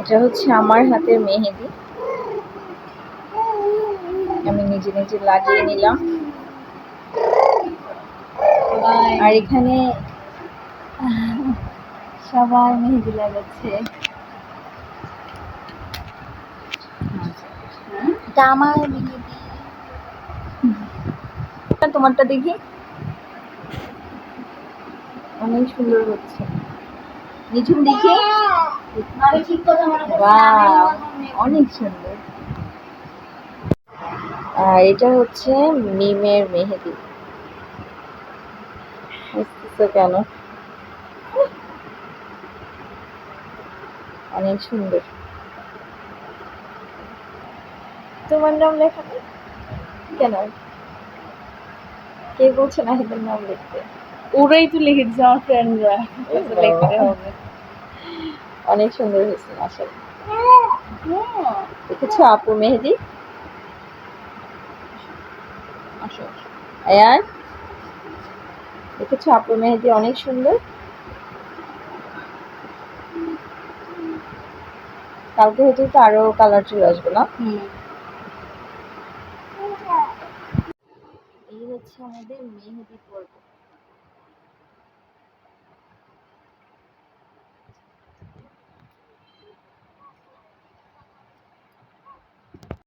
এটা হচ্ছে আমার হাতের মেহেদি, আমি নিজে নিজে লাগিয়ে নিলাম। আর এখানে সবাই মেহেদি লাগাচ্ছে। এটা আমার মেহেদি, তোমারটা দেখি, অনেক সুন্দর হচ্ছে। নিঝুম দেখি, অনেক সুন্দর। আর এটা হচ্ছে মিমের মেহেদি। বুঝতেছো কেন? অনেক সুন্দর। তোমার নাম লেখা নেই কেন? কে বলছে না এদের নাম লিখতে? ওরাই তো লিখে দিচ্ছে, আমার ফ্রেন্ডরা। লিখতে হবে। অনেক সুন্দর হয়েছে আসলে। দেখেছো আপু মেহেদি? আয়ান, দেখেছো আপু মেহেদি অনেক সুন্দর। কালকে হয়তো তো আরো কালার চলে আসবে না? এই হচ্ছে আমাদের মেহেদি পর্ব।